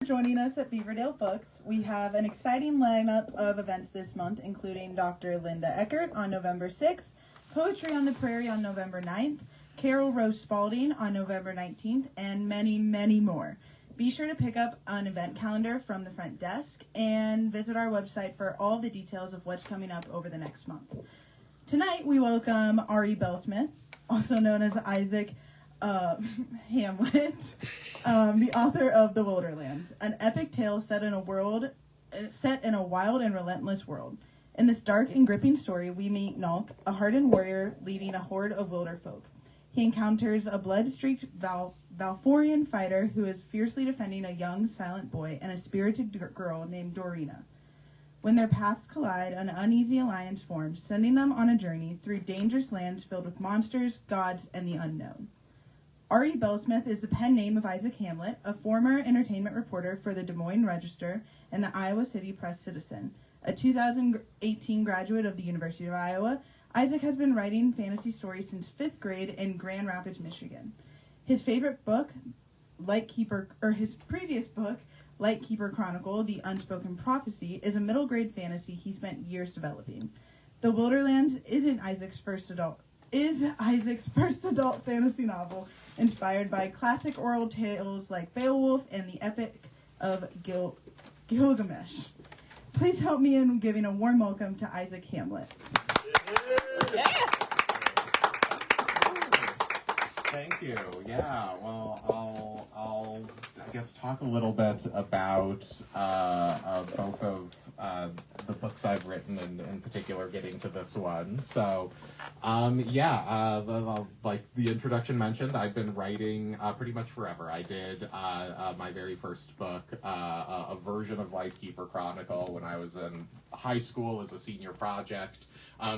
joining us at Beaverdale Books. We have an exciting lineup of events this month, including Dr. Linda Eckert on November 6th, Poetry on the Prairie on November 9th, Carol Rose Spalding on November 19th, and many, many more. Be sure to pick up an event calendar from the front desk and visit our website for all the details of what's coming up over the next month. Tonight, we welcome R.E. Bellesmith, also known as Isaac Hamlet, the author of The Wilderlands, an epic tale set in a wild and relentless world. In this dark and gripping story, we meet Knalc, a hardened warrior leading a horde of Wilderfolk. He encounters a blood-streaked Valforian fighter who is fiercely defending a young, silent boy and a spirited girl named Dhorena. When their paths collide, an uneasy alliance forms, sending them on a journey through dangerous lands filled with monsters, gods, and the unknown. R.E. Bellesmith is the pen name of Isaac Hamlet, a former entertainment reporter for the Des Moines Register and the Iowa City Press-Citizen. A 2018 graduate of the University of Iowa, Isaac has been writing fantasy stories since 5th grade in Grand Rapids, Michigan. His favorite book, his previous book, Lightkeeper Chronicle, The Unspoken Prophecy, is a middle grade fantasy he spent years developing. The Wilderlands is Isaac's first adult fantasy novel, inspired by classic oral tales like Beowulf and the Epic of Gilgamesh. Please help me in giving a warm welcome to Isaac Hamlet. Yeah. Thank you. Yeah. Well, I'll I guess talk a little bit about both of the books I've written, and in particular getting to this one. So, like the introduction mentioned, I've been writing pretty much forever. I did my very first book, a version of Lightkeeper Chronicle, when I was in high school as a senior project.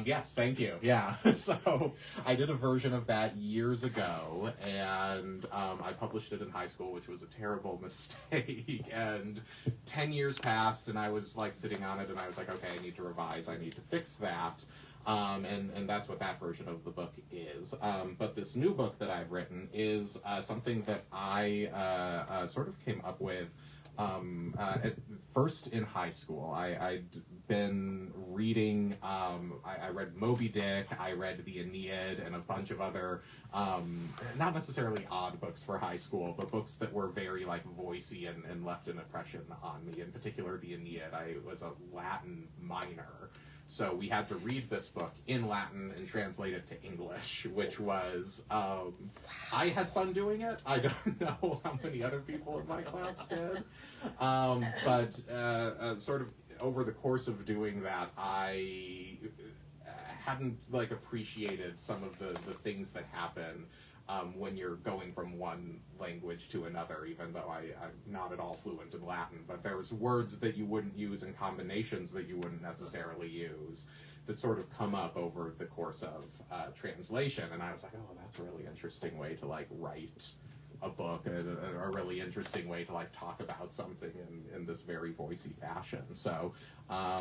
Yes, thank you. Yeah. So I did a version of that years ago, and I published it in high school, which was a terrible mistake. And 10 years passed, and I was like sitting on it, and I was like, okay, I need to revise. I need to fix that. And that's what that version of the book is. But this new book that I've written is something that I sort of came up with at first in high school. I'd been reading, I read Moby Dick, I read the Aeneid, and a bunch of other, not necessarily odd books for high school, but books that were very like voicey and left an impression on me. In particular, the Aeneid. I was a Latin minor, so we had to read this book in Latin and translate it to English, which was, I had fun doing it. I don't know how many other people in my class did. But sort of over the course of doing that, I hadn't like appreciated some of the things that happen when you're going from one language to another, even though I'm not at all fluent in Latin. But there's words that you wouldn't use and combinations that you wouldn't necessarily use that sort of come up over the course of translation. And I was like, oh, that's a really interesting way to like write a book, a really interesting way to like talk about something in this very voicey fashion. So I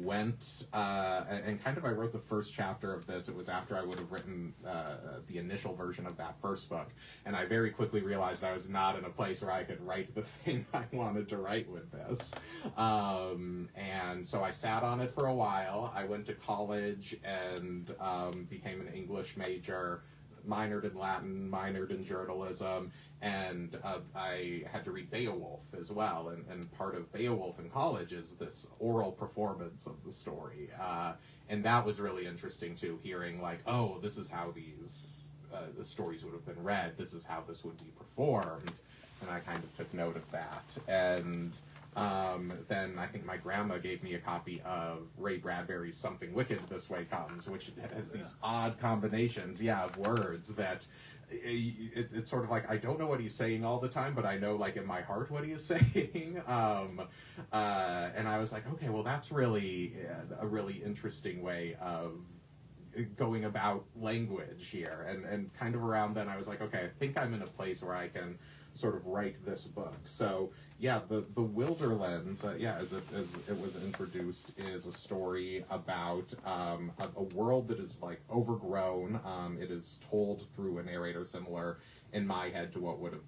went and kind of I wrote the first chapter of this. It was after I would have written the initial version of that first book, and I very quickly realized I was not in a place where I could write the thing I wanted to write with this. And so I sat on it for a while. I went to college and became an English major, minored in Latin, minored in journalism, and I had to read Beowulf as well, and part of Beowulf in college is this oral performance of the story, and that was really interesting too, hearing like, oh, this is how these the stories would have been read, this is how this would be performed, and I kind of took note of that. And then I think my grandma gave me a copy of Ray Bradbury's Something Wicked This Way Comes, which has these odd combinations, of words that it's sort of like, I don't know what he's saying all the time, but I know like in my heart what he is saying. And I was like, okay, well that's really a really interesting way of going about language here. And kind of around then I was like, okay, I think I'm in a place where I can sort of write this book. So the Wilderlands, as it was introduced, is a story about a world that is like overgrown. It is told through a narrator similar in my head to what would have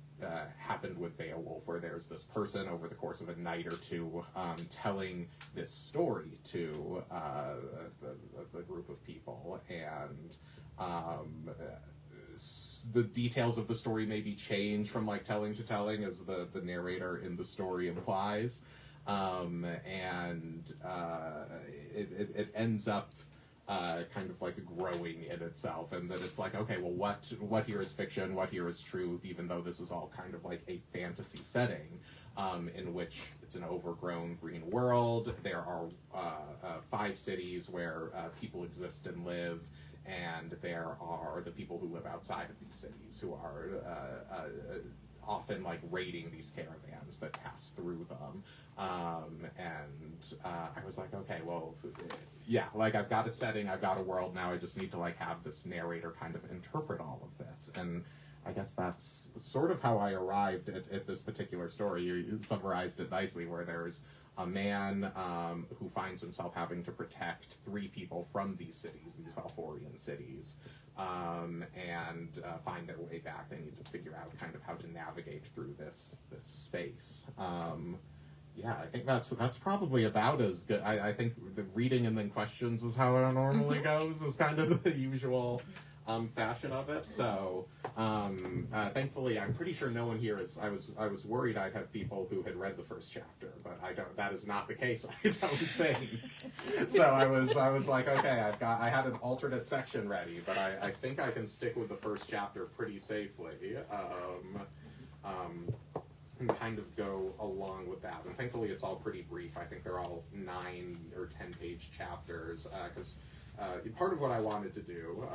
happened with Beowulf, where there's this person over the course of a night or two telling this story to the group of people, and the details of the story may be changed from like telling to telling, as the narrator in the story implies, and it ends up kind of like growing in itself, and that it's like, okay, well, what here is fiction, what here is truth, even though this is all kind of like a fantasy setting, in which it's an overgrown green world. There are 5 cities where people exist and live, and there are the people who live outside of these cities who are often like raiding these caravans that pass through them. I was like, okay, well, yeah, like I've got a setting, I've got a world, now I just need to like have this narrator kind of interpret all of this. And I guess that's sort of how I arrived at this particular story. You summarized it nicely, where there's a man who finds himself having to protect 3 people from these cities, these Valforian cities, and find their way back. They need to figure out kind of how to navigate through this space. Yeah, I think that's probably about as good. I think the reading and then questions is how it normally goes, is kind of the usual fashion of it. So thankfully, I'm pretty sure no one here is. I was worried I'd have people who had read the first chapter, but I don't. That is not the case. I don't think. So I was like, okay, I had an alternate section ready, but I think I can stick with the first chapter pretty safely. And kind of go along with that. And thankfully it's all pretty brief. I think they're all 9 or 10 page chapters, because part of what I wanted to do,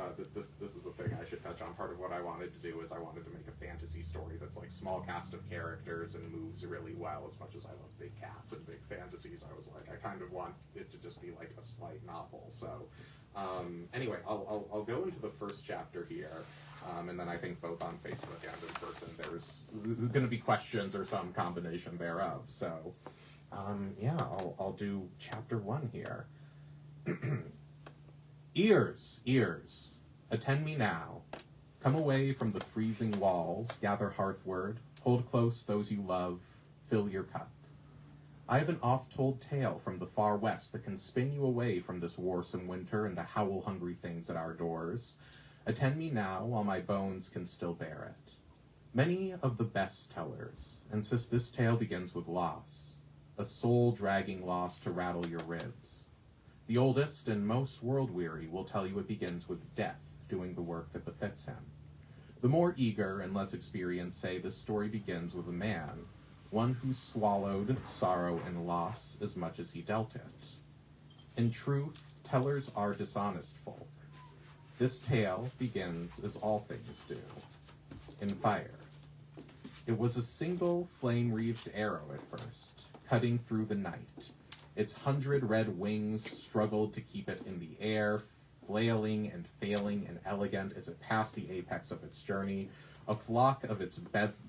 this is a thing I should touch on, part of what I wanted to do is I wanted to make a fantasy story that's like small cast of characters and moves really well. As much as I love big casts and big fantasies, I was like, I kind of want it to just be like a slight novel. So anyway, I'll go into the first chapter here. And then I think both on Facebook and in person, there's going to be questions or some combination thereof. So, yeah, I'll do chapter 1 here. Ears, attend me now. Come away from the freezing walls, gather hearthward, hold close those you love, fill your cup. I have an oft-told tale from the far west that can spin you away from this warsome winter and the howl-hungry things at our doors. Attend me now while my bones can still bear it. Many of the best tellers insist this tale begins with loss, a soul-dragging loss to rattle your ribs. The oldest and most world-weary will tell you it begins with death doing the work that befits him. The more eager and less experienced say this story begins with a man, one who swallowed sorrow and loss as much as he dealt it. In truth, tellers are dishonest folk. This tale begins as all things do, in fire. It was a single flame-wreathed arrow at first, cutting through the night. Its 100 red wings struggled to keep it in the air, flailing and failing and elegant as it passed the apex of its journey. A flock of its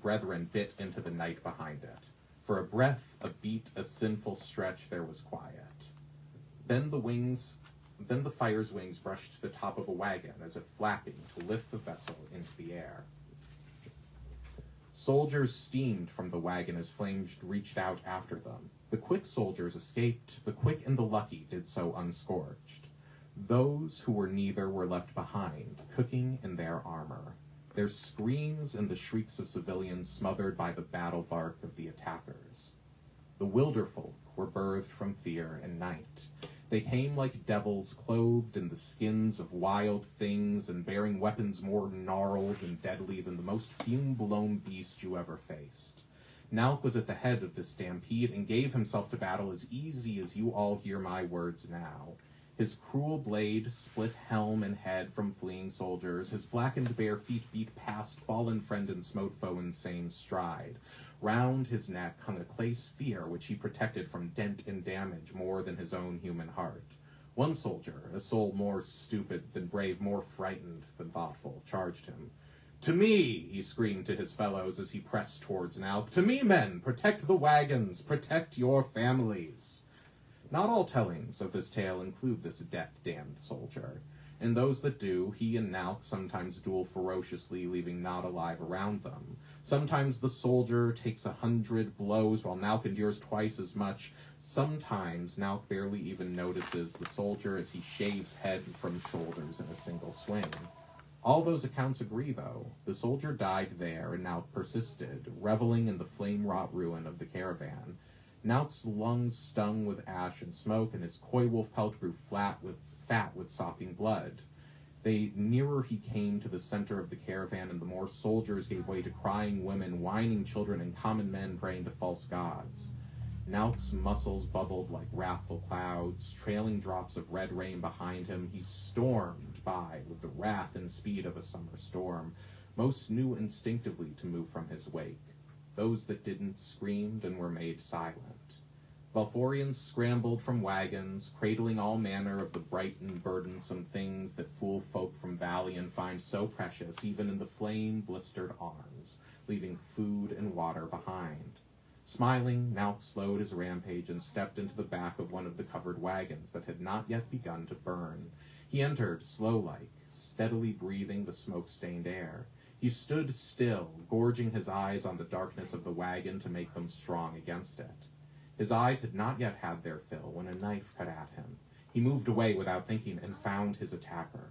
brethren bit into the night behind it. For a breath, a beat, a sinful stretch, there was quiet. Then the fire's wings brushed the top of a wagon as if flapping to lift the vessel into the air. Soldiers steamed from the wagon as flames reached out after them. The quick soldiers escaped. The quick and the lucky did so unscorched. Those who were neither were left behind, cooking in their armor. Their screams and the shrieks of civilians smothered by the battle bark of the attackers. The Wilderfolk were birthed from fear and night. They came like devils, clothed in the skins of wild things and bearing weapons more gnarled and deadly than the most fume-blown beast you ever faced. Knalc was at the head of this stampede and gave himself to battle as easy as you all hear my words now. His cruel blade split helm and head from fleeing soldiers. His blackened bare feet beat past fallen friend and smote foe in same stride. Round his neck hung a clay sphere which he protected from dent and damage more than his own human heart. One soldier, a soul more stupid than brave, more frightened than thoughtful, charged him. "To me!" he screamed to his fellows as he pressed towards Knalc. "To me, men! Protect the wagons! Protect your families!" Not all tellings of this tale include this death-damned soldier. In those that do, he and Knalc sometimes duel ferociously, leaving naught alive around them. Sometimes the soldier takes 100 blows while Knalc endures twice as much. Sometimes Knalc barely even notices the soldier as he shaves head from shoulders in a single swing. All those accounts agree, though. The soldier died there, and Knalc persisted, reveling in the flame-wrought ruin of the caravan. Knalc's lungs stung with ash and smoke, and his coy wolf pelt grew fat with sopping blood. The nearer he came to the center of the caravan, and the more soldiers gave way to crying women, whining children, and common men praying to false gods. Knalc's muscles bubbled like wrathful clouds, trailing drops of red rain behind him. He stormed by with the wrath and speed of a summer storm. Most knew instinctively to move from his wake. Those that didn't screamed and were made silent. Valforians scrambled from wagons, cradling all manner of the bright and burdensome things that fool folk from valley and find so precious, even in the flame-blistered arms, leaving food and water behind. Smiling, Knalc slowed his rampage and stepped into the back of one of the covered wagons that had not yet begun to burn. He entered, slow-like, steadily breathing the smoke-stained air. He stood still, gorging his eyes on the darkness of the wagon to make them strong against it. His eyes had not yet had their fill when a knife cut at him. He moved away without thinking and found his attacker,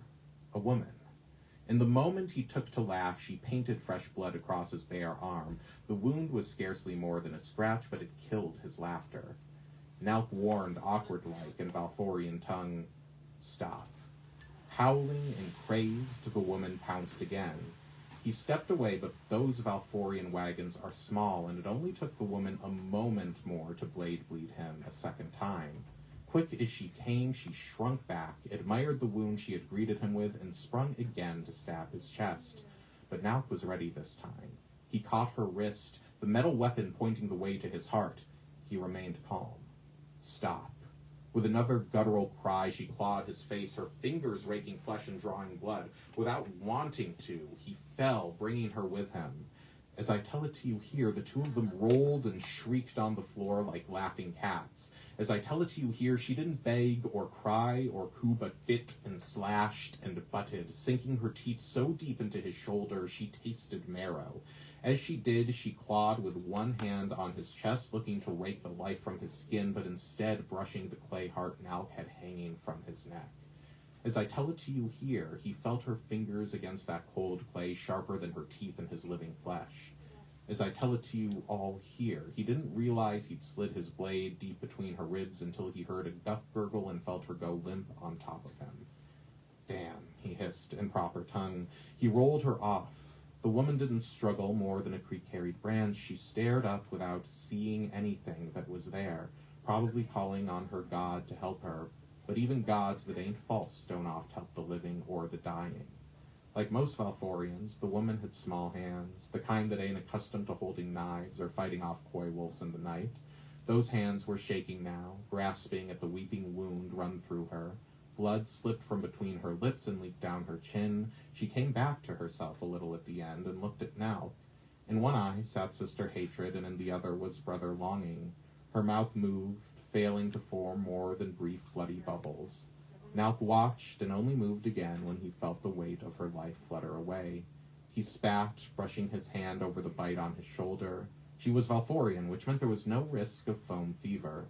a woman. In the moment he took to laugh, she painted fresh blood across his bare arm. The wound was scarcely more than a scratch, but it killed his laughter. Knalc warned awkward-like in Valforian tongue, "Stop." Howling and crazed, the woman pounced again. He stepped away, but those Valforian wagons are small, and it only took the woman a moment more to blade bleed him a second time. Quick as she came, she shrunk back, admired the wound she had greeted him with, and sprung again to stab his chest. But Knalc was ready this time. He caught her wrist, the metal weapon pointing the way to his heart. He remained calm. "Stop." With another guttural cry, she clawed his face, her fingers raking flesh and drawing blood. Without wanting to, he fell, bringing her with him. As I tell it to you here, the two of them rolled and shrieked on the floor like laughing cats. As I tell it to you here, she didn't beg or cry or coo, but bit and slashed and butted, sinking her teeth so deep into his shoulder she tasted marrow. As she did, she clawed with one hand on his chest, looking to rake the life from his skin, but instead brushing the clay heart Knalc had hanging from his neck. As I tell it to you here, he felt her fingers against that cold clay, sharper than her teeth in his living flesh. As I tell it to you all here, he didn't realize he'd slid his blade deep between her ribs until he heard a guff gurgle and felt her go limp on top of him. "Damn," he hissed in proper tongue. He rolled her off. The woman didn't struggle more than a creek-carried branch. She stared up without seeing anything that was there, probably calling on her god to help her, but even gods that ain't false don't oft help the living or the dying. Like most Valforians, the woman had small hands, the kind that ain't accustomed to holding knives or fighting off coy wolves in the night. Those hands were shaking now, grasping at the weeping wound run through her. Blood slipped from between her lips and leaked down her chin. She came back to herself a little at the end and looked at Knalc. In one eye sat Sister Hatred, and in the other was Brother Longing. Her mouth moved, failing to form more than brief, floody bubbles. Knalc watched and only moved again when he felt the weight of her life flutter away. He spat, brushing his hand over the bite on his shoulder. She was Valforian, which meant there was no risk of foam fever.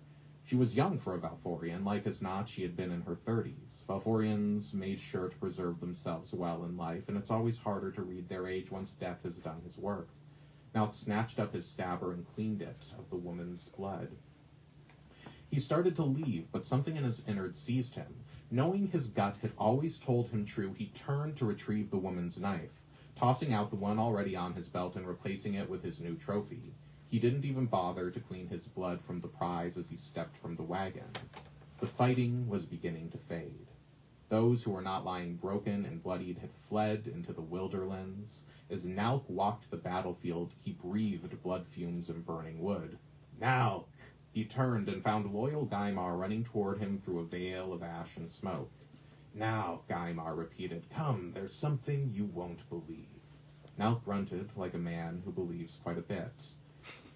She was young for a Valforian. Like as not, she had been in her 30s. Valforians made sure to preserve themselves well in life, and it's always harder to read their age once death has done his work. Knalc snatched up his stabber and cleaned it of the woman's blood. He started to leave, but something in his innards seized him. Knowing his gut had always told him true, he turned to retrieve the woman's knife, tossing out the one already on his belt and replacing it with his new trophy. He didn't even bother to clean his blood from the prize as he stepped from the wagon. The fighting was beginning to fade. Those who were not lying broken and bloodied had fled into the Wilderlands. As Knalc walked the battlefield, he breathed blood fumes and burning wood. "Knalc!" He turned and found loyal Gaimar running toward him through a veil of ash and smoke. "Now," Gaimar repeated, "come, there's something you won't believe." Knalc grunted like a man who believes quite a bit.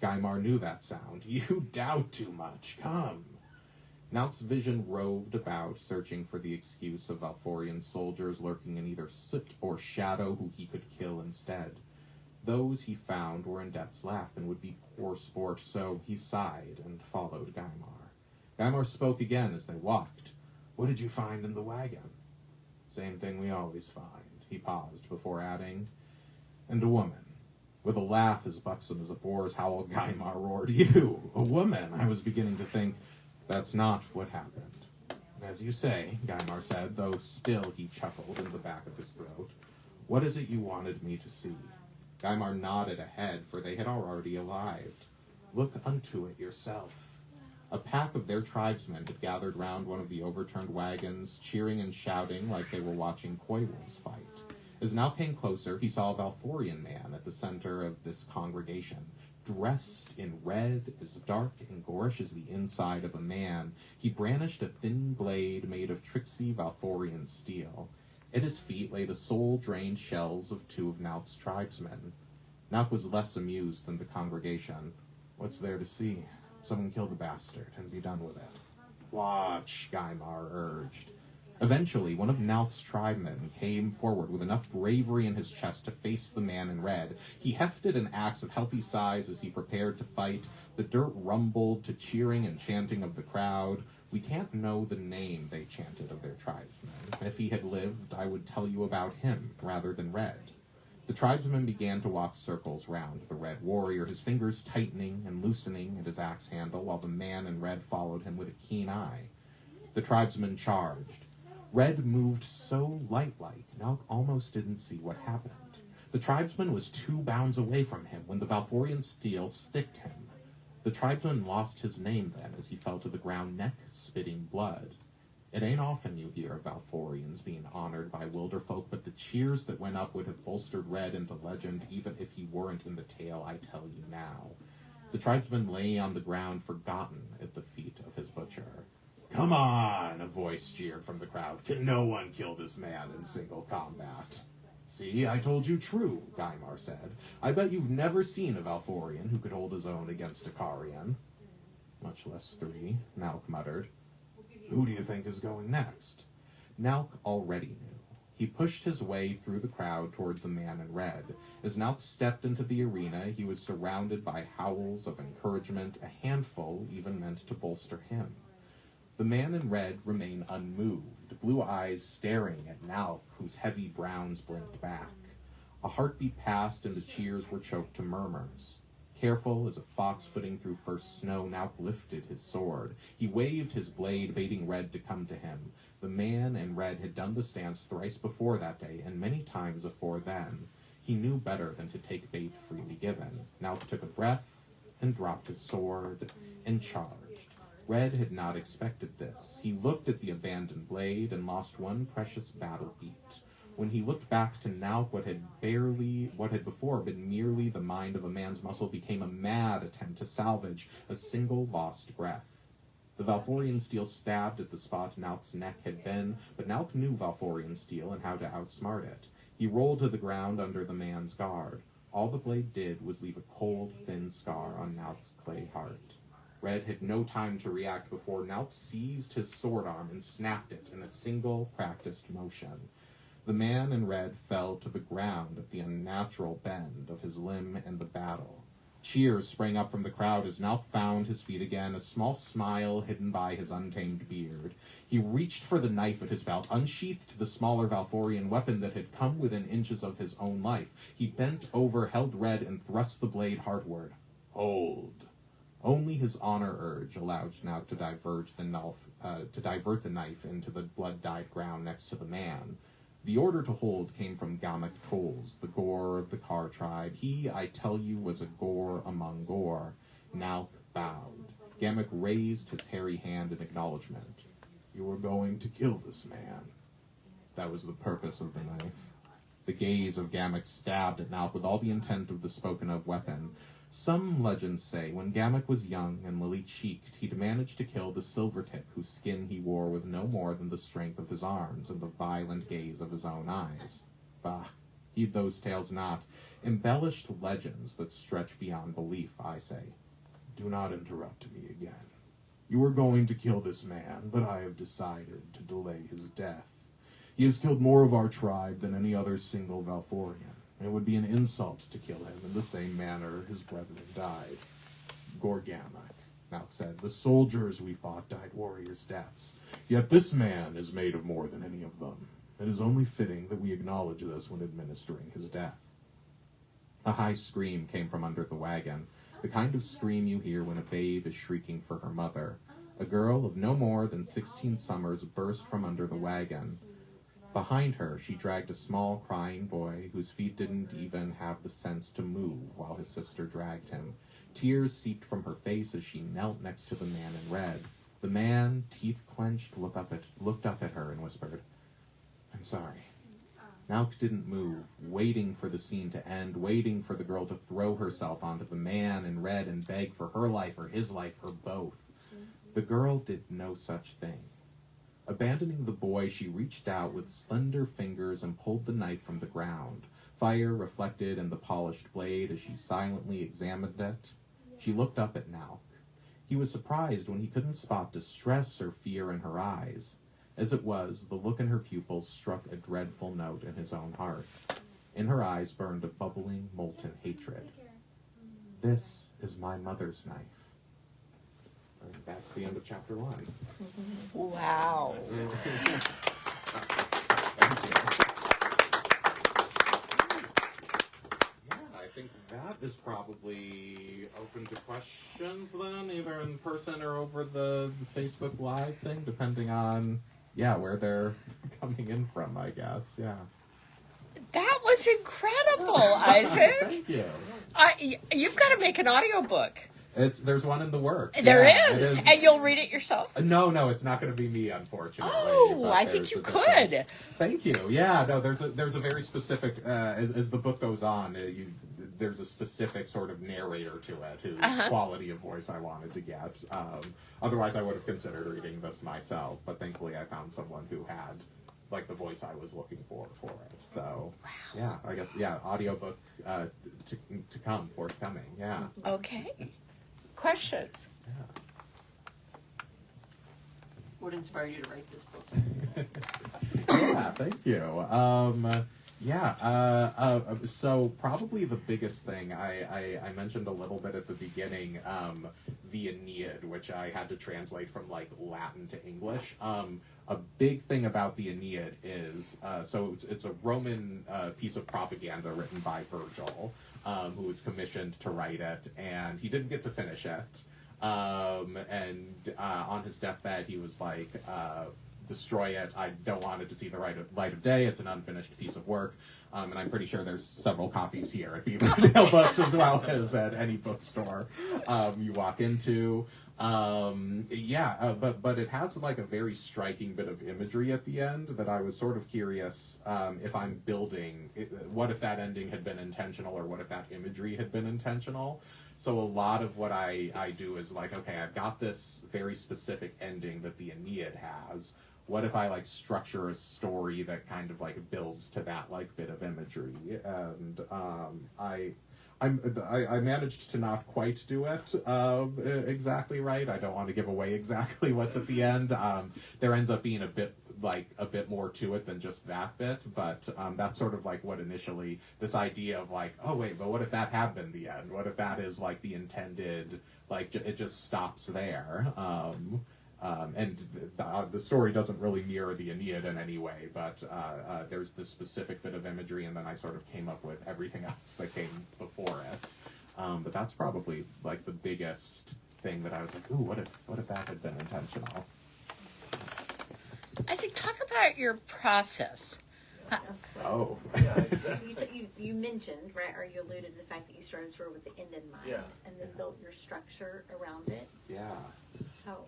Gaimar knew that sound. "You doubt too much. Come." Knalc's vision roved about, searching for the excuse of Valforian soldiers lurking in either soot or shadow who he could kill instead. Those he found were in death's lap and would be poor sport, so he sighed and followed Gaimar. Gaimar spoke again as they walked. "What did you find in the wagon?" "Same thing we always find," he paused before adding, "and a woman." With a laugh as buxom as a boar's howl, Gaimar roared, "You, a woman!" I was beginning to think, that's not what happened. "As you say," Gaimar said, though still he chuckled in the back of his throat. "What is it you wanted me to see?" Gaimar nodded ahead, for they had already arrived. "Look unto it yourself." A pack of their tribesmen had gathered round one of the overturned wagons, cheering and shouting like they were watching coy wolves fight. As Knalc came closer, he saw a Valforian man at the center of this congregation. Dressed in red, as dark and gorish as the inside of a man, he brandished a thin blade made of tricksy Valforian steel. At his feet lay the soul-drained shells of two of Knalc's tribesmen. Knalc was less amused than the congregation. "What's there to see? Someone kill the bastard and be done with it." "Watch," Gaimar urged. Eventually, one of Knalc's tribesmen came forward with enough bravery in his chest to face the man in red. He hefted an axe of healthy size as he prepared to fight. The dirt rumbled to cheering and chanting of the crowd. We can't know the name they chanted of their tribesman. If he had lived, I would tell you about him rather than Red. The tribesman began to walk circles round the red warrior, his fingers tightening and loosening at his axe handle, while the man in red followed him with a keen eye. The tribesman charged. Red moved so light-like, Knalc almost didn't see what happened. The tribesman was 2 bounds away from him when the Valforian steel sticked him. The tribesman lost his name then as he fell to the ground, neck spitting blood. It ain't often you hear of Valforians being honored by Wilderfolk, but the cheers that went up would have bolstered Red into legend even if he weren't in the tale I tell you now. The tribesman lay on the ground forgotten at the feet of his butcher. "Come on," a voice jeered from the crowd. "Can no one kill this man in single combat?" "See, I told you true," Gaimar said. "I bet you've never seen a Valforian who could hold his own against a Carian." "Much less 3, Knalc muttered. "Who do you think is going next?" Knalc already knew. He pushed his way through the crowd toward the man in red. As Knalc stepped into the arena, he was surrounded by howls of encouragement, a handful even meant to bolster him. The man in red remained unmoved, blue eyes staring at Knalc, whose heavy browns blinked back. A heartbeat passed, and the cheers were choked to murmurs. Careful as a fox footing through first snow, Knalc lifted his sword. He waved his blade, baiting Red to come to him. The man in red had done the stance thrice before that day, and many times afore then. He knew better than to take bait freely given. Knalc took a breath, and dropped his sword, and charged. Red had not expected this. He looked at the abandoned blade and lost one precious battle beat. When he looked back to Knalc, what had before been merely the mind of a man's muscle became a mad attempt to salvage a single lost breath. The Valforian steel stabbed at the spot Knalc's neck had been, but Knalc knew Valforian steel and how to outsmart it. He rolled to the ground under the man's guard. All the blade did was leave a cold, thin scar on Knalc's clay heart. Red had no time to react before Knalc seized his sword arm and snapped it in a single, practiced motion. The man in red fell to the ground at the unnatural bend of his limb and the battle. Cheers sprang up from the crowd as Knalc found his feet again, a small smile hidden by his untamed beard. He reached for the knife at his belt, unsheathed the smaller Valforian weapon that had come within inches of his own life. He bent over, held Red, and thrust the blade heartward. "Hold." Only his honor urge allowed Knalc to divert the knife into the blood-dyed ground next to the man. The order to hold came from Gamak Tolls, the Gore of the Car tribe. He, I tell you, was a Gore among Gore. Knalc bowed. Gamak raised his hairy hand in acknowledgement. "You are going to kill this man." That was the purpose of the knife. The gaze of Gamak stabbed at Knalc with all the intent of the spoken-of weapon. Some legends say when Gamak was young and lily-cheeked, he'd managed to kill the Silvertip, whose skin he wore with no more than the strength of his arms and the violent gaze of his own eyes. Bah, heed those tales not. Embellished legends that stretch beyond belief, I say. Do not interrupt me again. You are going to kill this man, but I have decided to delay his death. He has killed more of our tribe than any other single Valforian. and it would be an insult to kill him in the same manner his brethren died. Gorgamic, Knalc said, the soldiers we fought died warriors' deaths, yet this man is made of more than any of them. It is only fitting that we acknowledge this when administering his death. A high scream came from under the wagon, the kind of scream you hear when a babe is shrieking for her mother. A girl of no more than 16 summers burst from under the wagon. Behind her, she dragged a small, crying boy whose feet didn't even have the sense to move while his sister dragged him. Tears seeped from her face as she knelt next to the man in red. The man, teeth clenched, looked up at her and whispered, I'm sorry. Knalc didn't move, waiting for the scene to end, waiting for the girl to throw herself onto the man in red and beg for her life or his life or both. The girl did no such thing. Abandoning the boy, she reached out with slender fingers and pulled the knife from the ground. Fire reflected in the polished blade as she silently examined it. She looked up at Knalc. He was surprised when he couldn't spot distress or fear in her eyes. As it was, the look in her pupils struck a dreadful note in his own heart. In her eyes burned a bubbling, molten hatred. This is my mother's knife. And that's the end of chapter 1. Wow. Thank you. Yeah, I think that is probably open to questions then, either in person or over the Facebook Live thing, depending on, where they're coming in from, I guess, yeah. That was incredible, Isaac. Thank you. You've got to make an audiobook. There's one in the works. There yeah, is. And you'll read it yourself? No, it's not going to be me, unfortunately. Oh, I think you could. Thank you. Yeah, no, there's a very specific, as the book goes on, there's a specific sort of narrator to it whose quality of voice I wanted to get. Otherwise, I would have considered reading this myself, but thankfully I found someone who had the voice I was looking for it. So, yeah, I guess, audiobook to come, forthcoming, yeah. Okay. Questions? Yeah. What inspired you to write this book? Yeah, thank you. So probably the biggest thing, I mentioned a little bit at the beginning, the Aeneid, which I had to translate from Latin to English. A big thing about the Aeneid is, so it's a Roman piece of propaganda written by Virgil, who was commissioned to write it, and he didn't get to finish it. And on his deathbed, he was like, destroy it. I don't want it to see the light of day. It's an unfinished piece of work. And I'm pretty sure there's several copies here at Beaverdale Books as well as at any bookstore you walk into. But it has a very striking bit of imagery at the end that I was sort of curious if I'm building. What if that ending had been intentional, or what if that imagery had been intentional? So a lot of what I do is okay, I've got this very specific ending that the Aeneid has. What if I structure a story that kind of builds to that bit of imagery? And I managed to not quite do it exactly right. I don't want to give away exactly what's at the end. There ends up being a bit more to it than just that bit, but that's sort of what initially, this idea of oh wait, but what if that had been the end? What if that is the intended, it just stops there? And the story doesn't really mirror the Aeneid in any way, but there's this specific bit of imagery, and then I sort of came up with everything else that came before it. But that's probably the biggest thing that I was ooh, what if that had been intentional? Isaac, talk about your process. Oh. You mentioned, right, or you alluded to the fact that you started sort of with the end in mind, and then built your structure around it. Yeah. How?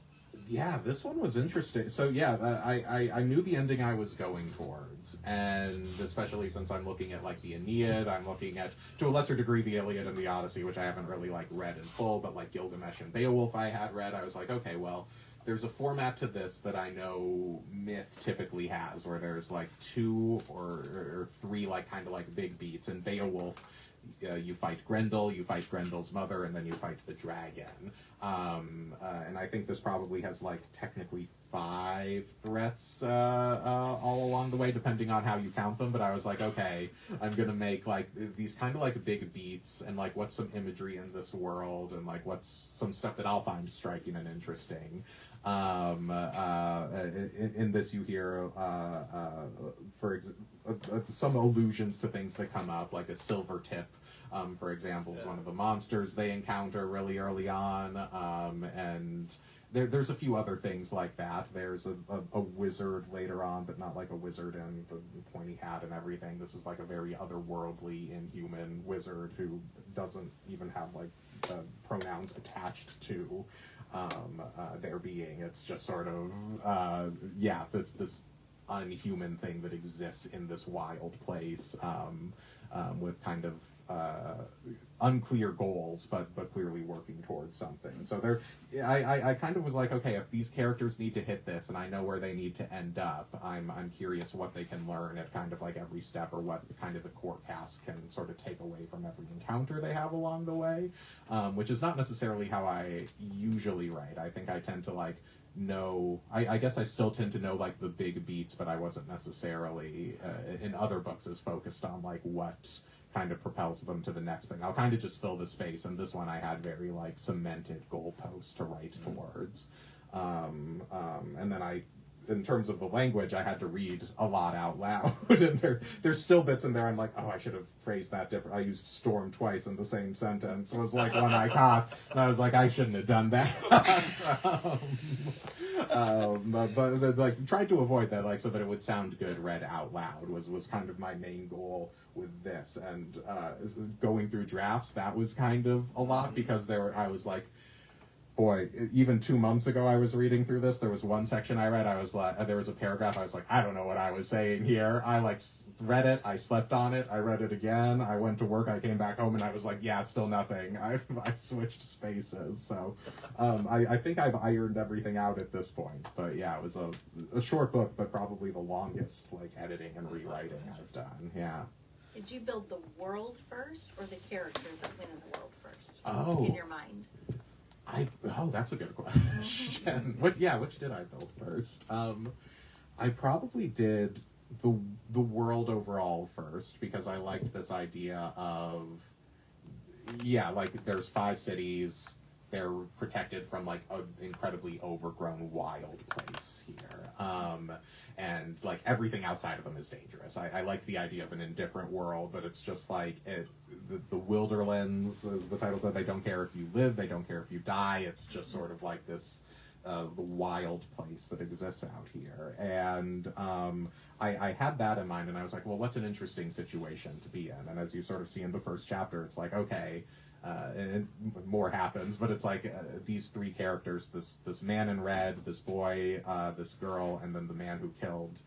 Yeah, this one was interesting. So I knew the ending I was going towards, and especially since I'm looking at the Aeneid, I'm looking at, to a lesser degree, the Iliad and the Odyssey, which I haven't really read in full, but Gilgamesh and Beowulf I had read. I was okay, well, there's a format to this that I know myth typically has, where there's 2 or 3 kind of big beats. In Beowulf, you fight Grendel, you fight Grendel's mother, and then you fight the dragon. And I think this probably has like technically 5 threats all along the way, depending on how you count them. But I was like, okay, I'm gonna make like these kind of like big beats, and like what's some imagery in this world, and like what's some stuff that I'll find striking and interesting. In this, you hear some allusions to things that come up, like a silver tip. For example, is one of the monsters they encounter really early on, and there's a few other things like that. There's a wizard later on, but not like a wizard in the pointy hat and everything. This is like a very otherworldly, inhuman wizard who doesn't even have like pronouns attached to their being. It's just sort of this unhuman thing that exists in this wild place, with kind of unclear goals, but clearly working towards something. So I kind of was like, okay, if these characters need to hit this, and I know where they need to end up, I'm curious what they can learn at kind of like every step, or what kind of the core cast can sort of take away from every encounter they have along the way, which is not necessarily how I usually write. I think I tend to like know, I guess I still tend to know like the big beats, but I wasn't necessarily in other books as focused on like what kind of propels them to the next thing. I'll kind of just fill the space, and this one I had very like cemented goalposts to write towards. And then in terms of the language, I had to read a lot out loud, and there's still bits in there I'm like, oh, I should have phrased that different. I used storm twice in the same sentence, was like one I caught, and I was like, I shouldn't have done that. But like tried to avoid that, like so that it would sound good read out loud was kind of my main goal with this. And going through drafts, that was kind of a lot, because I was like, boy, even 2 months ago I was reading through this, there was one section I read, I was like, there was a paragraph, I was like, I don't know what I was saying here. I like read it, I slept on it, I read it again, I went to work, I came back home, and I was like, yeah, still nothing. I've switched spaces. So I think I've ironed everything out at this point. But yeah, it was a short book, but probably the longest like editing and rewriting I've done. Yeah. Did you build the world first, or the characters that went in the world first? Oh. In your mind? That's a good question. Which did I build first? I probably did the world overall first, because I liked this idea of, like there's 5 cities, they're protected from like an incredibly overgrown wild place here. And like everything outside of them is dangerous. I like the idea of an indifferent world, but it's just like the Wilderlands, as the title said. They don't care if you live, they don't care if you die. It's just sort of like this the wild place that exists out here. And I had that in mind, and I was like, well, what's an interesting situation to be in? And as you sort of see in the first chapter, it's like, okay, and more happens, but it's like these 3 characters, this man in red, this boy, this girl, and then the man who killed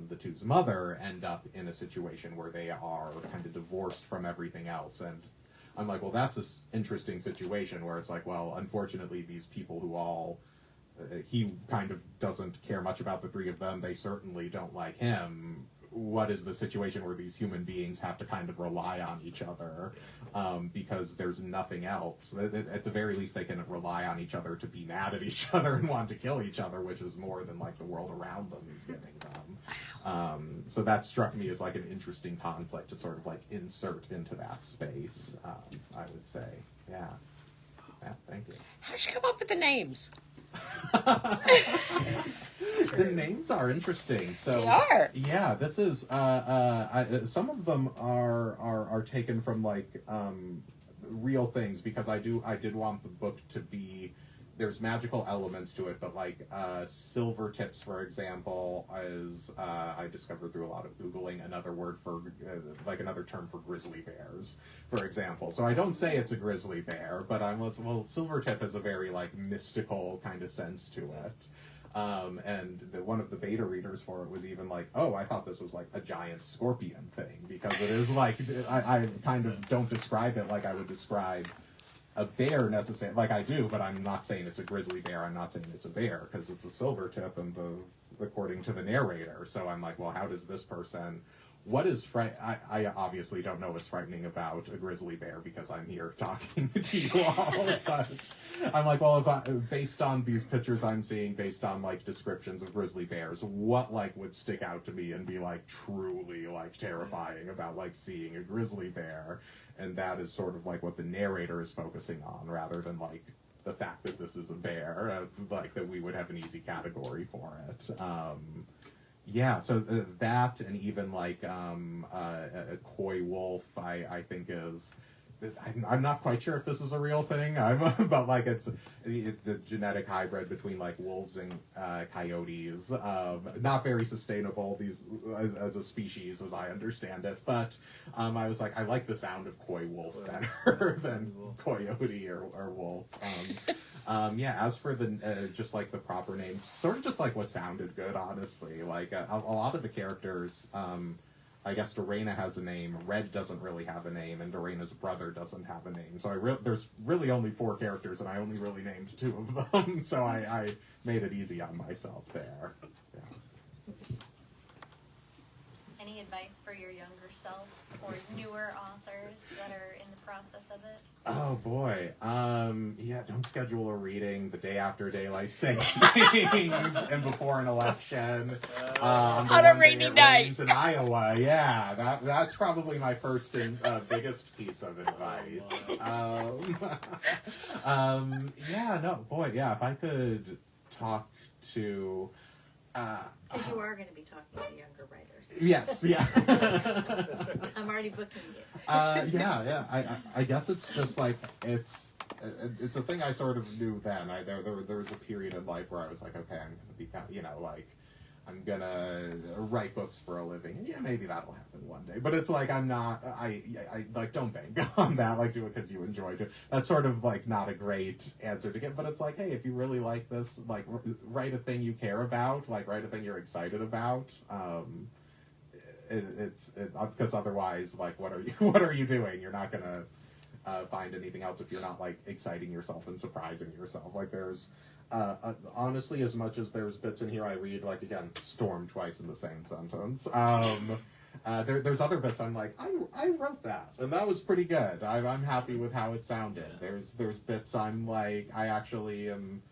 the two's mother, end up in a situation where they are kind of divorced from everything else. And I'm like, well, that's an interesting situation, where it's like, well, unfortunately, these people who all he kind of doesn't care much about the 3 of them, they certainly don't like him. What is the situation where these human beings have to kind of rely on each other, because there's nothing else. At the very least, they can rely on each other to be mad at each other and want to kill each other, which is more than like the world around them is giving them. So that struck me as like an interesting conflict to sort of like insert into that space, I would say. Yeah, thank you. How'd you come up with the names? The names are interesting. So they are. Yeah, this is some of them are taken from like real things, because I did want the book to be, there's magical elements to it, but like silver tips, for example, is I discovered through a lot of Googling another word for like another term for grizzly bears, for example. So I don't say it's a grizzly bear, but well, silver tip has a very like mystical kind of sense to it. And one of the beta readers for it was even like, oh, I thought this was like a giant scorpion thing, because it is like, I kind of don't describe it like I would describe a bear necessarily, like I do, but I'm not saying it's a grizzly bear, I'm not saying it's a bear, because it's a silver tip, and according to the narrator. So I'm like, well, how does this person what is I obviously don't know what's frightening about a grizzly bear because I'm here talking to you all, but I'm like, well, based on these pictures I'm seeing, based on like descriptions of grizzly bears, what like would stick out to me and be like truly like terrifying about like seeing a grizzly bear? And that is sort of like what the narrator is focusing on, rather than like the fact that this is a bear, like that we would have an easy category for it. Yeah, so that, and even like a coy wolf, I think is. I'm not quite sure if this is a real thing, but like it's the genetic hybrid between like wolves and coyotes. Not very sustainable these as a species, as I understand it. But I was like, I like the sound of coy wolf better than coyote or wolf. Yeah, as for the just like the proper names, sort of just like what sounded good, honestly. Like a lot of the characters, I guess Dhorena has a name, Red doesn't really have a name, and Dhorena's brother doesn't have a name. So there's really only 4 characters, and I only really named 2 of them. So I made it easy on myself there. Yeah. Any advice for your younger self or newer authors that are in the process of it? Oh boy, yeah, don't schedule a reading the day after daylight savings and before an election. On a rainy night in Iowa. Yeah, that's probably my first and biggest piece of advice. Yeah, no, boy, yeah, if I could talk to. Because you are going to be talking to younger writers. Yes, yeah. I'm already booking you. Yeah. I guess it's just like it's a thing I sort of knew then. There was a period in life where I was like, okay, I'm gonna be, like, I'm gonna write books for a living, and yeah, maybe that'll happen one day. But it's like I'm not. I like don't bank on that. Like do it because you enjoy it. That's sort of like not a great answer to get. But it's like, hey, if you really like this, like write a thing you care about. Like write a thing you're excited about. It's because otherwise, like, what are you doing? You're not gonna find anything else if you're not like exciting yourself and surprising yourself. Like there's honestly, as much as there's bits in here I read, like again, storm twice in the same sentence. There's other bits I'm like, I wrote that and that was pretty good. I'm happy with how it sounded. There's bits I'm like, I actually am.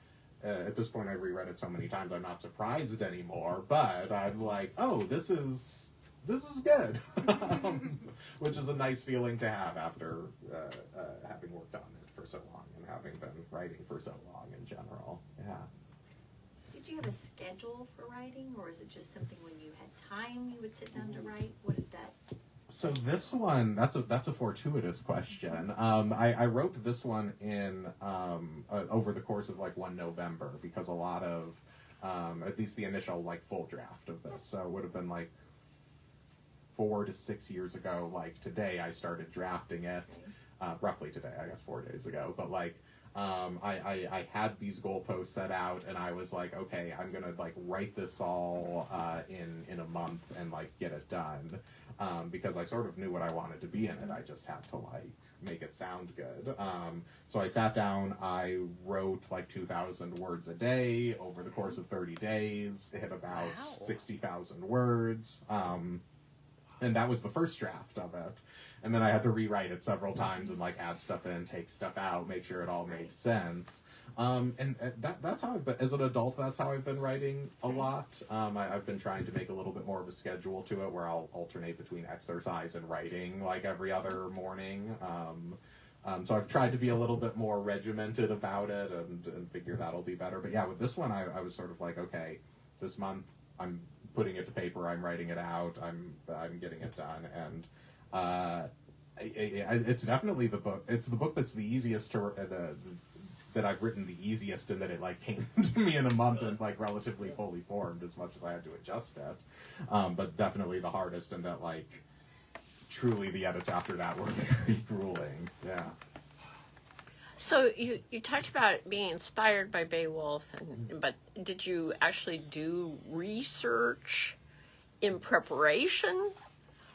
At this point, I've reread it so many times, I'm not surprised anymore. But I'm like, oh, this is good, which is a nice feeling to have after having worked on it for so long and having been writing for so long in general. Yeah. Did you have a schedule for writing, or is it just something when you had time you would sit down to write? What did that? So this one, that's a fortuitous question. I wrote this one in over the course of like one November because a lot of at least the initial like full draft of this, so it would have been like 4 to 6 years ago. Like today, I started drafting it. Roughly today, I guess 4 days ago. But like, I had these goalposts set out, and I was like, okay, I'm gonna like write this all in a month and like get it done, because I sort of knew what I wanted to be in it. I just had to like make it sound good. So I sat down. I wrote like 2,000 words a day over the course of 30 days. It hit about 60,000 words. And that was the first draft of it. And then I had to rewrite it several times and like add stuff in, take stuff out, make sure it all made sense. And that's how as an adult, that's how I've been writing a lot. I've been trying to make a little bit more of a schedule to it where I'll alternate between exercise and writing like every other morning. So I've tried to be a little bit more regimented about it and figure that'll be better. But yeah, with this one, I was sort of like, okay, this month I'm putting it to paper, I'm writing it out, I'm getting it done, and it's definitely the book. It's the book that's the easiest to that I've written the easiest, in that it like came to me in a month and like relatively fully formed, as much as I had to adjust it. But definitely the hardest, and that like truly the edits after that were very grueling. Yeah. So you talked about being inspired by Beowulf, but did you actually do research in preparation,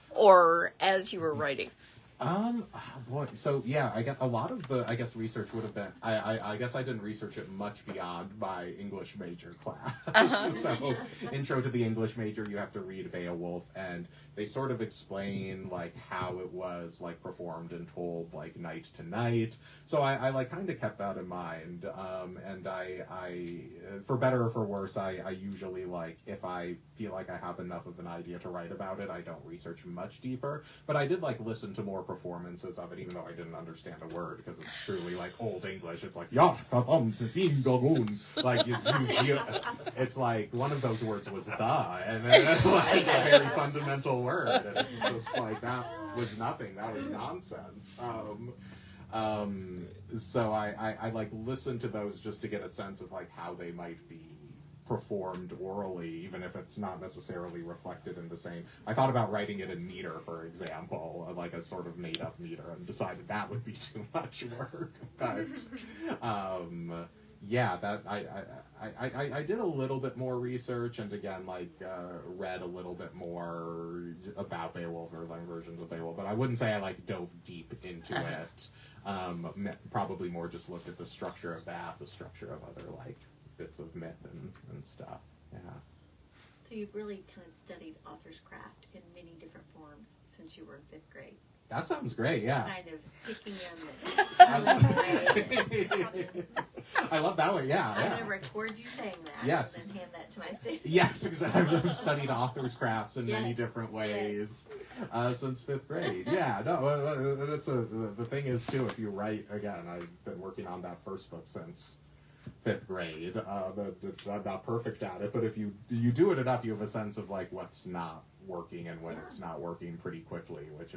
or as you were writing? Boy, so yeah, I get a lot of the, I guess, research would have been, I guess I didn't research it much beyond my English major class. So, intro to the English major, you have to read Beowulf, and they sort of explain, like, how it was, like, performed and told, like, night to night. So I like, kind of kept that in mind, and I, for better or for worse, I usually, like, if I feel like I have enough of an idea to write about it, I don't research much deeper, but I did, like, listen to more performances of it, even though I didn't understand a word, because it's truly, like, Old English. It's like, like, it's like, one of those words was the, and then, like, a very fundamental word, and it's just like, that was nothing, that was nonsense. So I like listen to those just to get a sense of like how they might be performed orally, even if it's not necessarily reflected in the same. I thought about writing it in meter, for example, like a sort of made up meter, and decided that would be too much work. But yeah, that I did a little bit more research, and again, like, read a little bit more about Beowulf, or like versions of Beowulf, but I wouldn't say I like dove deep into it. Probably more just looked at the structure of that, the structure of other like bits of myth and stuff. Yeah. So you've really kind of studied author's craft in many different forms since you were in 5th grade. That sounds great, yeah. Kind of picking them and I love that way, yeah. I'm going to record you saying that, yes, and then hand that to my students. Yes, exactly. I've studied author's crafts in many different ways since 5th grade. Yeah, no, that's the thing is, too, if you write, again, I've been working on that first book since 5th grade. I'm not perfect at it, but if you do it enough, you have a sense of, like, what's not working and when it's not working pretty quickly, which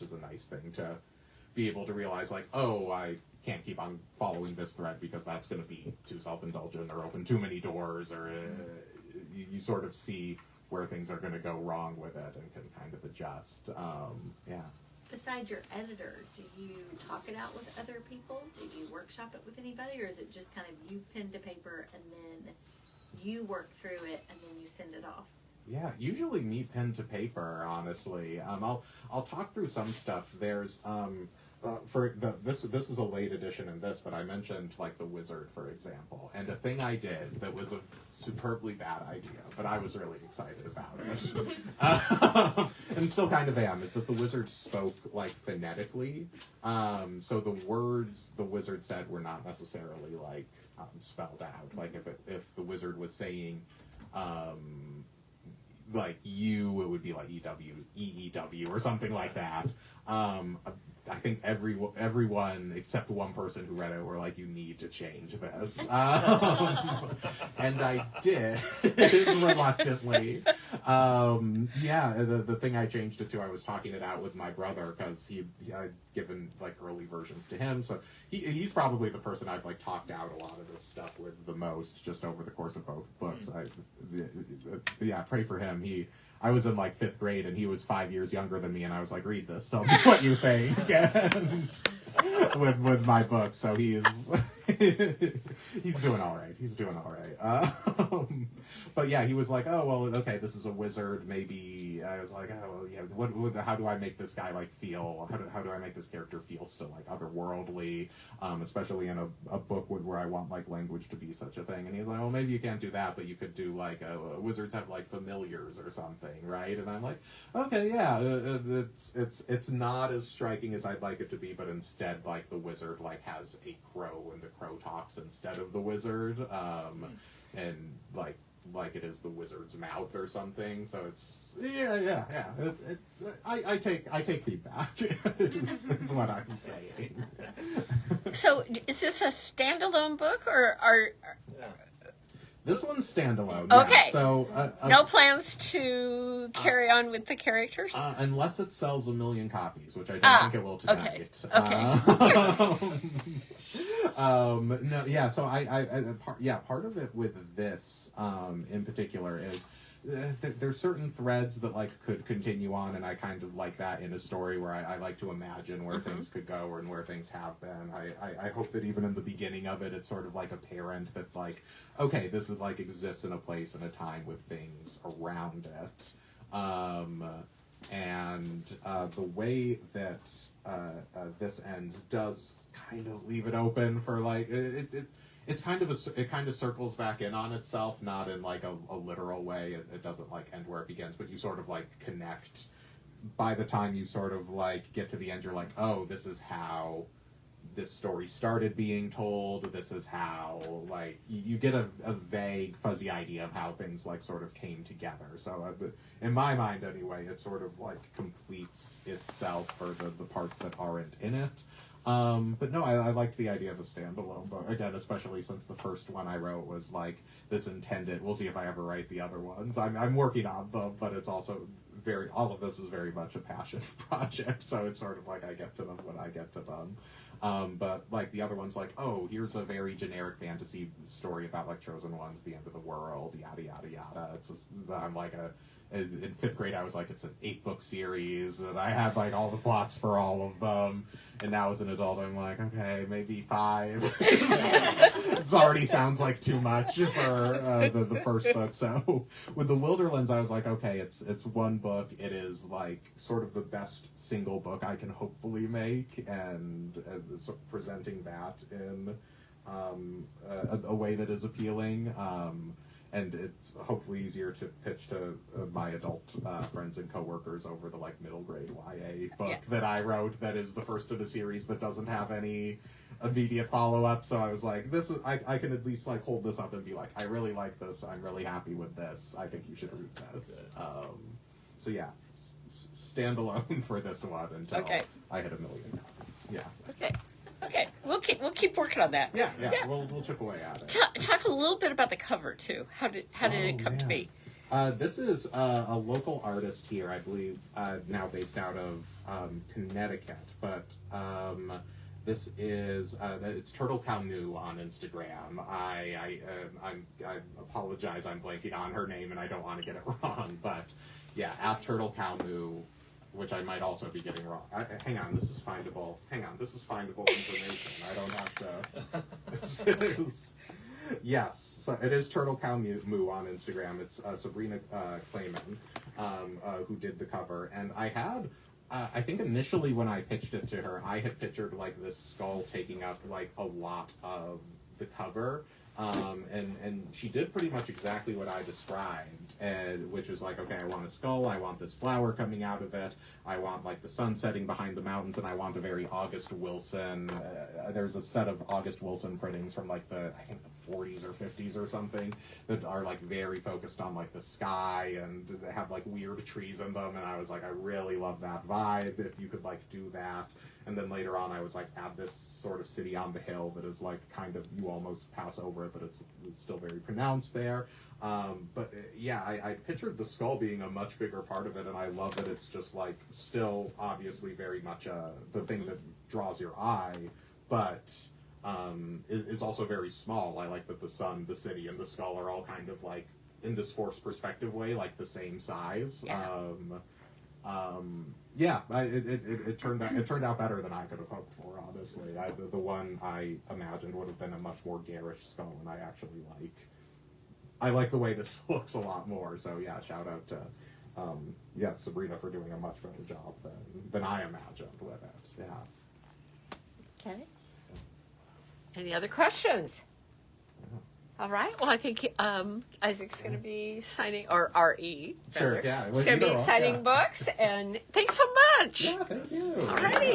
is a nice thing to be able to realize, like, oh, I can't keep on following this thread because that's going to be too self-indulgent or open too many doors, or you sort of see where things are going to go wrong with it and can kind of adjust. Yeah. Besides your editor, do you talk it out with other people? Do you workshop it with anybody? Or is it just kind of you pen to paper and then you work through it and then you send it off? Yeah, usually me pen to paper, honestly. I'll talk through some stuff. There's this is a late edition in this, but I mentioned like the wizard, for example, and a thing I did that was a superbly bad idea, but I was really excited about it, and still kind of am, is that the wizard spoke like phonetically, so the words the wizard said were not necessarily like spelled out. Like if the wizard was saying like you, it would be like EEW or something like that. I think everyone except one person who read it were like, you need to change this. And I did, reluctantly. Yeah, the thing I changed it to, I was talking it out with my brother, because I'd given like early versions to him, so he's probably the person I've like talked out a lot of this stuff with the most, just over the course of both books. Yeah, pray for him. I was in like 5th grade and he was 5 years younger than me, and I was like, read this, tell me what you think. And with my book, so he's doing all right. He's doing all right. But yeah, he was like, oh well, okay, this is a wizard. Maybe I was like, oh well, yeah. How do I make this guy like feel? How do I make this character feel still like otherworldly? Especially in a book where I want like language to be such a thing. And he's like, well, maybe you can't do that, but you could do like wizards have like familiars or something, right? And I'm like, okay, yeah, it's not as striking as I'd like it to be, but instead like the wizard like has a crow and the crow talks instead of the wizard, and like it is the wizard's mouth or something. So it's yeah. I take feedback. is what I'm saying. So is this a standalone book, or are? This one's standalone. Okay. Yeah. So no plans to carry on with the characters? Unless it sells 1 million copies, which I don't think it will tonight. Okay. No, yeah. So part of it with this in particular is there's certain threads that like could continue on, and I kind of like that in a story where I like to imagine where things could go and where things have been. I hope that even in the beginning of it, it's sort of like apparent that like, okay, this is like exists in a place and a time with things around it. And the way that this ends does kind of leave it open for like it kind of circles back in on itself, not in like a literal way. It doesn't like end where it begins, but you sort of like connect. By the time you sort of like get to the end, you're like, oh, this is how this story started being told. This is how like you get a vague, fuzzy idea of how things like sort of came together. So in my mind, anyway, it sort of like completes itself for the parts that aren't in it. But no, I liked the idea of a standalone book, again, especially since the first one I wrote was like this intended, we'll see if I ever write the other ones. I'm working on them, but it's also all of this is very much a passion project, so it's sort of like I get to them when I get to them. But like the other one's like, oh, here's a very generic fantasy story about like chosen ones, the end of the world, yada yada yada. It's just, I'm like in 5th grade I was like, it's an 8-book series, and I had like all the plots for all of them. And now as an adult I'm like, okay, maybe 5. It already sounds like too much for the first book. So with the Wilderlands I was like, okay, it's one book. It is like sort of the best single book I can hopefully make, and so presenting that in a way that is appealing. And it's hopefully easier to pitch to my adult friends and coworkers over the like middle grade YA book that I wrote that is the first in a series that doesn't have any immediate follow-up. So I was like, this is I can at least like hold this up and be like, I really like this. I'm really happy with this. I think you should read this. So yeah, standalone for this one until I hit 1 million copies. Yeah. Okay, we'll keep working on that. Yeah. We'll chip away at it. Talk a little bit about the cover too. How did it come to be? This is a local artist here, I believe, now based out of Connecticut. But this is it's Turtle Cow Moo on Instagram. I apologize, I'm blanking on her name, and I don't want to get it wrong. But yeah, at Turtle Cow Moo, which I might also be getting wrong. Hang on, this is findable. This is findable information. I don't have to. Yes, so it is Turtle Cow Moo on Instagram. It's Sabrina Clayman who did the cover, and I had. I think initially when I pitched it to her, I had pictured like this skull taking up like a lot of the cover. And she did pretty much exactly what I described, which is like, okay, I want a skull, I want this flower coming out of it, I want like the sun setting behind the mountains, and I want a very August Wilson. There's a set of August Wilson printings from like I think the 40s or 50s or something that are like very focused on like the sky and they have like weird trees in them, and I was like, I really love that vibe. If you could like do that. And then later on, I was like, add this sort of city on the hill that is like kind of, you almost pass over it, but it's still very pronounced there. But yeah, I pictured the skull being a much bigger part of it, and I love that it's just like still obviously very much the thing that draws your eye, but is also very small. I like that the sun, the city, and the skull are all kind of like, in this forced perspective way, like the same size. Yeah. It turned out better than I could have hoped for, honestly. The one I imagined would have been a much more garish skull, and I actually like the way this looks a lot more. So yeah, shout out to Sabrina for doing a much better job than I imagined with it. Yeah. Okay. Any other questions? All right. Well, I think Isaac's going to be signing, or R.E. Sure, yeah. He's going to be signing books, and thanks so much. Yeah, thank you. All righty.